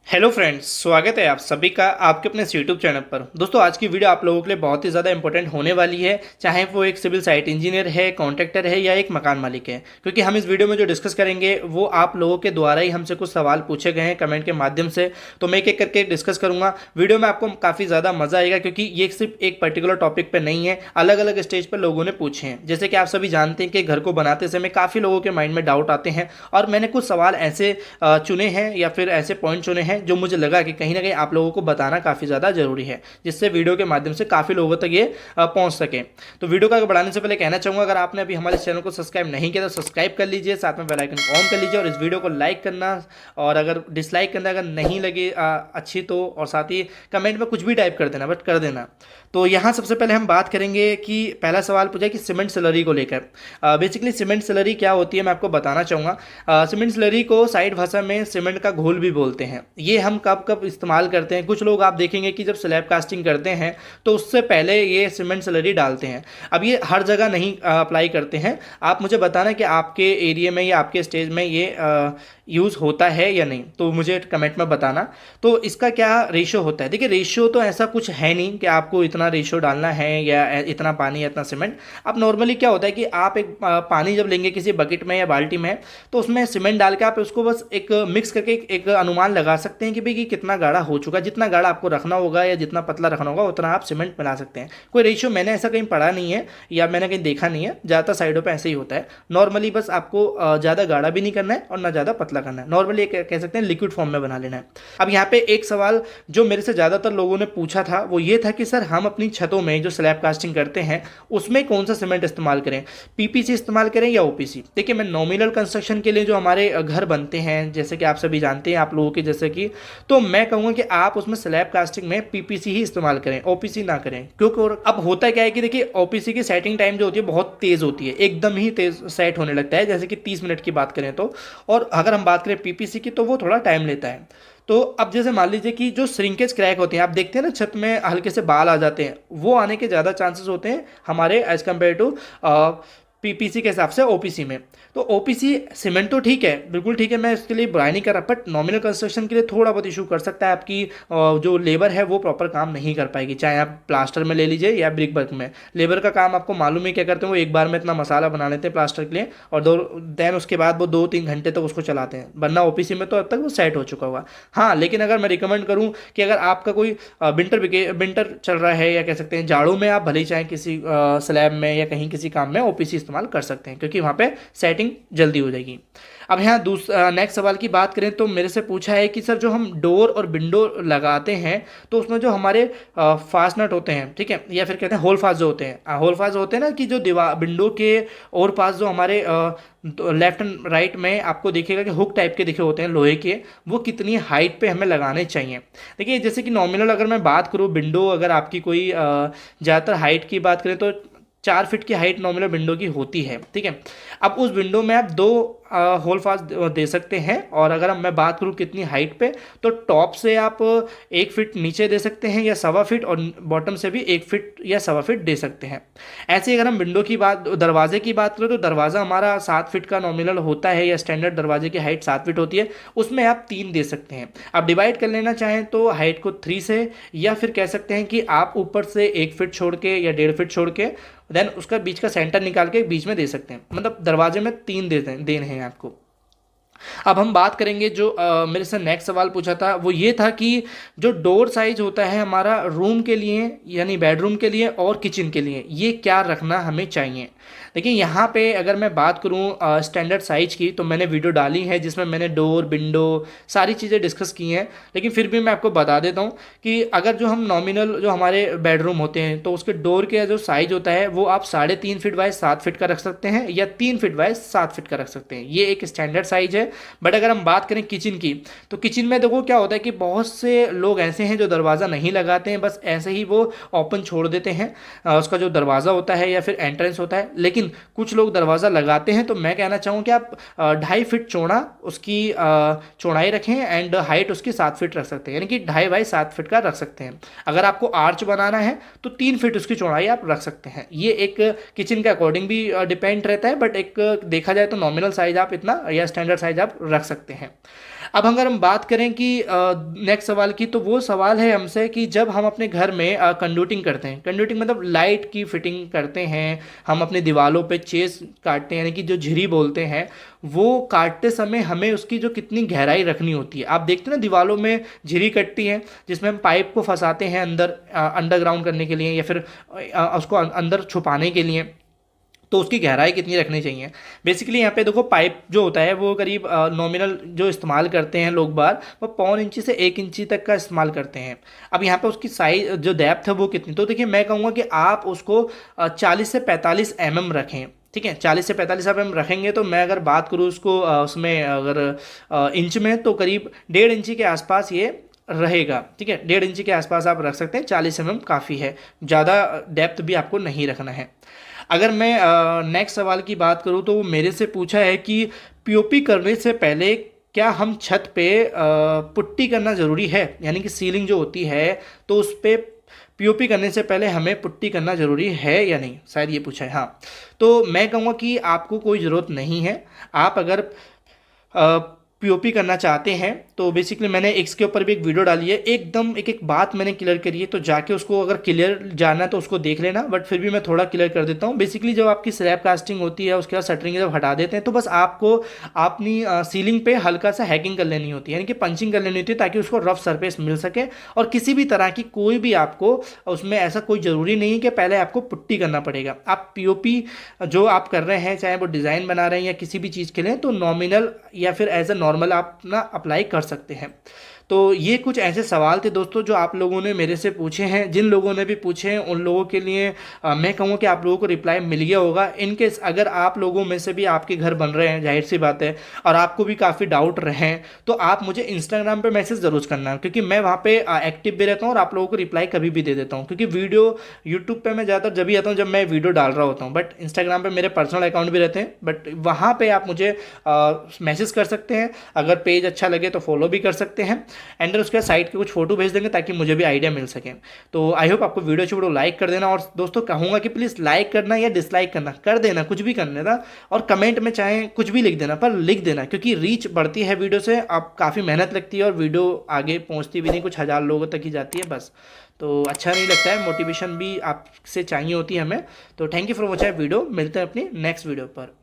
Hello friends, स्वागत है आप सभी का आपके अपने यूट्यूब चैनल पर। दोस्तों, आज की वीडियो आप लोगों के लिए बहुत ही ज़्यादा इंपॉर्टेंट होने वाली है, चाहे वो एक सिविल साइट इंजीनियर है, कॉन्ट्रैक्टर है या एक मकान मालिक है। क्योंकि हम इस वीडियो में जो डिस्कस करेंगे वो आप लोगों के द्वारा ही हमसे कुछ सवाल पूछे गए हैं कमेंट के माध्यम से। तो मैं एक एक करके डिस्कस करूंगा। वीडियो में आपको काफ़ी ज़्यादा मज़ा आएगा क्योंकि ये सिर्फ एक पर्टिकुलर टॉपिक पर नहीं है, अलग अलग स्टेज पर लोगों ने पूछे हैं। जैसे कि आप सभी जानते हैं कि घर को बनाते समय काफ़ी लोगों के माइंड में डाउट आते हैं, और मैंने कुछ सवाल ऐसे चुने हैं या फिर ऐसे पॉइंट चुने हैं जो मुझे लगा कि कहीं ना कहीं आप लोगों को बताना काफ़ी ज़्यादा जरूरी है, जिससे वीडियो के माध्यम से काफ़ी लोगों तक ये पहुंच सके। तो वीडियो को आगे बढ़ाने से पहले कहना चाहूँगा, अगर आपने अभी हमारे चैनल को सब्सक्राइब नहीं किया तो सब्सक्राइब कर लीजिए, साथ में बेल आइकन को ऑन कर लीजिए और इस वीडियो को लाइक करना और अगर डिसलाइक करना अगर नहीं लगे अच्छी तो, और साथ ही कमेंट में कुछ भी टाइप कर देना, बट कर देना। तो यहाँ सबसे पहले हम बात करेंगे कि पहला सवाल पूछा कि सीमेंट स्लरी को लेकर। बेसिकली सीमेंट स्लरी क्या होती है मैं आपको बताना चाहूँगा। सीमेंट स्लरी को साइड भाषा में सीमेंट का घोल भी बोलते हैं। ये हम कब कब इस्तेमाल करते हैं, कुछ लोग आप देखेंगे कि जब स्लैब कास्टिंग करते हैं तो उससे पहले ये सीमेंट स्लरी डालते हैं। अब ये हर जगह नहीं अप्लाई करते हैं। आप मुझे बताना कि आपके एरिया में या आपके स्टेज में ये यूज़ होता है या नहीं, तो मुझे कमेंट में बताना। तो इसका क्या रेशो होता है? देखिए, रेशो तो ऐसा कुछ है नहीं कि आपको इतना रेशो डालना है या इतना पानी या इतना सीमेंट। अब नॉर्मली क्या होता है कि आप एक पानी जब लेंगे किसी बकेट में या बाल्टी में, तो उसमें सीमेंट डाल के आप उसको बस एक मिक्स करके एक अनुमान लगा सकते हैं कि भाई कितना गाढ़ा हो चुका है। जितना गाढ़ा आपको रखना होगा या जितना पतला रखना होगा उतना आप सीमेंट मिला सकते हैं। कोई रेशियो मैंने ऐसा कहीं पढ़ा नहीं है या मैंने कहीं देखा नहीं है। ज़्यादातर साइडों पे ऐसे ही होता है। नॉर्मली बस आपको ज़्यादा गाढ़ा भी नहीं करना है और ना ज़्यादा पतला करना है। नॉर्मली कह सकते हैं लिक्विड फॉर्म में बना लेना है। अब यहाँ पे एक सवाल जो मेरे से ज़्यादातर लोगों ने पूछा था वो ये था कि सर, हम अपनी छतों में जो स्लैब कास्टिंग करते हैं उसमें कौन सा सीमेंट इस्तेमाल करें, पीपीसी इस्तेमाल करें या ओपीसी। देखिए, मैं नॉमिनल कंस्ट्रक्शन के लिए जो हमारे घर बनते हैं, जैसे कि आप सभी जानते हैं, आप लोगों के जैसे कि, तो मैं कहूँगा कि आप उसमें स्लैब कास्टिंग में पीपीसी ही इस्तेमाल करें, ओपीसी ना करें। क्योंकि अब होता क्या है कि देखिए, ओपीसी की सेटिंग टाइम जो होती है बहुत तेज़ होती है, एकदम ही तेज़ सेट होने लगता है, जैसे कि 30 मिनट की बात करें तो। और अगर हम बात करें पीपीसी की तो वो थोड़ा टाइम लेता है। तो अब जैसे मान लीजिए कि जो श्रिंकेज क्रैक होते हैं, आप देखते हैं ना छत में हल्के से बाल आ जाते हैं, वो आने के ज़्यादा चांसेस होते हैं हमारे एज कम्पेयर टू पीपीसी के हिसाब से ओपीसी में। तो ओपीसी सीमेंट तो ठीक है, बिल्कुल ठीक है, मैं इसके लिए बुराई नहीं कर रहा, बट नॉमिनल कंस्ट्रक्शन के लिए थोड़ा बहुत इशू कर सकता है। आपकी जो लेबर है वो प्रॉपर काम नहीं कर पाएगी, चाहे आप प्लास्टर में ले लीजिए या ब्रिक वर्क में। लेबर का काम आपको मालूम है क्या करते हैं, वो एक बार में इतना मसाला बना लेते हैं प्लास्टर के लिए, और देन उसके बाद वो 2-3 घंटे तक उसको चलाते हैं। वरना ओपीसी में तो अब तक वो सेट हो चुका होगा। हाँ, लेकिन अगर मैं रिकमेंड करूँ कि अगर आपका कोई विंटर चल रहा है या कह सकते हैं जाड़ों में, आप भले ही चाहे किसी स्लैब में या कहीं किसी काम में ओपीसी इस्तेमाल कर सकते हैं, क्योंकि वहाँ पे सेटिंग जल्दी हो जाएगी। अब यहाँ नेक्स्ट सवाल की बात करें तो मेरे से पूछा है कि सर, जो हम डोर और विंडो लगाते हैं तो उसमें जो हमारे फास्टनट होते हैं, ठीक है, या फिर कहते हैं होल फास्ट जो होते हैं, होल फास्ट होते हैं ना, कि जो दीवार विंडो के और पास जो हमारे लेफ्ट एंड राइट में आपको दिखेगा कि हुक टाइप के दिखे होते हैं लोहे के, वो कितनी हाइट पे हमें लगाने चाहिए। देखिए, जैसे कि नॉमिनल अगर मैं बात करूँ, विंडो अगर आपकी कोई ज़्यादातर हाइट की बात करें तो 4 फीट की हाइट नॉमिनल विंडो की होती है, ठीक है। अब उस विंडो में आप 2 होल फास्ट दे सकते हैं, और अगर मैं बात करूं कितनी हाइट पे, तो टॉप से आप 1 फीट नीचे दे सकते हैं या 1.25 फीट, और बॉटम से भी 1 फीट या 1.25 फीट दे सकते हैं। ऐसे ही अगर हम विंडो की बात, दरवाजे की बात करें तो दरवाज़ा हमारा 7 फीट का नॉमिनल होता है, या स्टैंडर्ड दरवाजे की हाइट 7 फीट होती है, उसमें आप 3 दे सकते हैं। आप डिवाइड कर लेना चाहें तो हाइट को 3 से, या फिर कह सकते हैं कि आप ऊपर से 1 फीट छोड़ के या 1.5 फीट छोड़ के देन उसका बीच का सेंटर निकाल के बीच में दे सकते हैं। मतलब दरवाजे में 3 देने हैं आपको। अब हम बात करेंगे जो मेरे से नेक्स्ट सवाल पूछा था वो ये था कि जो डोर साइज होता है हमारा रूम के लिए, यानी बेडरूम के लिए और किचन के लिए, ये क्या रखना हमें चाहिए। देखिए, यहाँ पे अगर मैं बात करूँ स्टैंडर्ड साइज की, तो मैंने वीडियो डाली है जिसमें मैंने डोर, विंडो, सारी चीज़ें डिस्कस की हैं। लेकिन फिर भी मैं आपको बता देता हूँ कि अगर जो हम नॉमिनल जो हमारे बेडरूम होते हैं तो उसके डोर के जो साइज होता है वो आप 3.5 फीट बाय 7 फीट का रख सकते हैं, या 3 फीट बाय 7 फीट का रख सकते हैं। ये एक स्टैंडर्ड साइज है। बट अगर हम बात करें किचन की, तो किचन में देखो क्या होता है कि बहुत से लोग ऐसे हैं जो दरवाज़ा नहीं लगाते हैं, बस ऐसे ही वो ओपन छोड़ देते हैं उसका जो दरवाज़ा होता है या फिर एंट्रेंस होता है। लेकिन कुछ लोग दरवाज़ा लगाते हैं, तो मैं कहना चाहूँ कि आप 2.5 फीट चौड़ा उसकी चौड़ाई रखें, एंड हाइट उसकी 7 फीट रख सकते हैं, यानी कि 2.5 बाई 7 फीट का रख सकते हैं। अगर आपको आर्च बनाना है तो 3 फीट उसकी चौड़ाई आप रख सकते हैं। ये एक किचन के अकॉर्डिंग भी डिपेंड रहता है, बट एक देखा जाए तो नॉमिनल साइज आप इतना, या स्टैंडर्ड साइज साइज आप रख सकते हैं। अब अगर हम बात करें कि नेक्स्ट सवाल की, तो वो सवाल है हमसे कि जब हम अपने घर में कंडूटिंग करते हैं, कंडूटिंग मतलब लाइट की फिटिंग करते हैं, हम अपनी दीवारों पे चेस काटते हैं, यानी कि जो झिरी बोलते हैं, वो काटते समय हमें उसकी जो कितनी गहराई रखनी होती है। आप देखते हैं ना दीवारों में झिरी कटती है जिसमें हम पाइप को फंसाते हैं अंदर अंडरग्राउंड करने के लिए या फिर उसको अंदर छुपाने के लिए, तो उसकी गहराई कितनी रखनी चाहिए। बेसिकली यहाँ पे देखो पाइप जो होता है वो करीब नॉमिनल जो इस्तेमाल करते हैं लोग बार, वो 0.25 इंची से 1 इंची तक का इस्तेमाल करते हैं। अब यहाँ पे उसकी साइज जो डेप्थ है वो कितनी, तो देखिए मैं कहूँगा कि आप उसको 40 से 45 रखें। ठीक है, 40 से 45 रखेंगे तो मैं अगर बात करूँ उसको उसमें अगर इंच में, तो करीब 1.5 इंची के आसपास ये रहेगा। ठीक है, 1.5 इंची के आसपास आप रख सकते हैं, 40 काफ़ी है, ज़्यादा डेप्थ भी आपको नहीं रखना है। अगर मैं नेक्स्ट सवाल की बात करूं तो वो मेरे से पूछा है कि पीओपी करने से पहले क्या हम छत पे पुट्टी करना ज़रूरी है, यानी कि सीलिंग जो होती है तो उस पर पीओपी करने से पहले हमें पुट्टी करना ज़रूरी है या नहीं, शायद ये पूछा है। हाँ, तो मैं कहूँगा कि आपको कोई ज़रूरत नहीं है। आप अगर पीओपी करना चाहते हैं तो बेसिकली मैंने इसके ऊपर भी एक वीडियो डाली है, एकदम एक एक बात मैंने क्लियर करी है, तो जाके उसको अगर क्लियर जानना है तो उसको देख लेना, बट फिर भी मैं थोड़ा क्लियर कर देता हूँ। बेसिकली जब आपकी स्लैब कास्टिंग होती है उसके बाद शटरिंग जब हटा देते हैं तो बस आपको अपनी सीलिंग पे हल्का सा हैकिंग कर लेनी होती है, यानी कि पंचिंग कर लेनी होती है, ताकि उसको रफ सरफेस मिल सके। और किसी भी तरह की कोई भी आपको उसमें ऐसा कोई ज़रूरी नहीं है कि पहले आपको पुट्टी करना पड़ेगा। आप पीओपी जो आप कर रहे हैं, चाहे वो डिज़ाइन बना रहे हैं या किसी भी चीज़ के लिए, तो नॉमिनल या फिर एज ए नॉर्मल आप ना अप्लाई कर सकते हैं। तो ये कुछ ऐसे सवाल थे दोस्तों जो आप लोगों ने मेरे से पूछे हैं। जिन लोगों ने भी पूछे हैं उन लोगों के लिए मैं कहूँगा कि आप लोगों को रिप्लाई मिल गया होगा। इनकेस अगर आप लोगों में से भी आपके घर बन रहे हैं, जाहिर सी बात है, और आपको भी काफ़ी डाउट रहे हैं, तो आप मुझे इंस्टाग्राम पे मैसेज ज़रूर करना, क्योंकि मैं वहाँ पे एक्टिव भी रहता हूँ और आप लोगों को रिप्लाई कभी भी दे देता हूँ। क्योंकि वीडियो यूट्यूब पर मैं ज़्यादातर जब भी आता हूँ जब मैं वीडियो डाल रहा होता हूँ, बट इंस्टाग्राम पर मेरे पर्सनल अकाउंट भी रहते हैं, बट वहाँ पर आप मुझे मैसेज कर सकते हैं। अगर पेज अच्छा लगे तो फॉलो भी कर सकते हैं, एंड उसके साइट के कुछ फोटो भेज देंगे ताकि मुझे भी आइडिया मिल सके। तो आई होप आपको वीडियो अच्छी वीडियो लाइक कर देना, और दोस्तों कहूँगा कि प्लीज़ लाइक करना या डिसलाइक करना कर देना, कुछ भी करने था, और कमेंट में चाहे कुछ भी लिख देना, पर लिख देना, क्योंकि रीच बढ़ती है वीडियो से, अब काफ़ी मेहनत लगती है और वीडियो आगे पहुँचती भी नहीं, कुछ हज़ार लोगों तक ही जाती है बस। तो अच्छा नहीं लगता है, मोटिवेशन भी आपसे चाहिए होती है हमें। तो thank you for watching video, मिलते हैं अपनी नेक्स्ट वीडियो पर।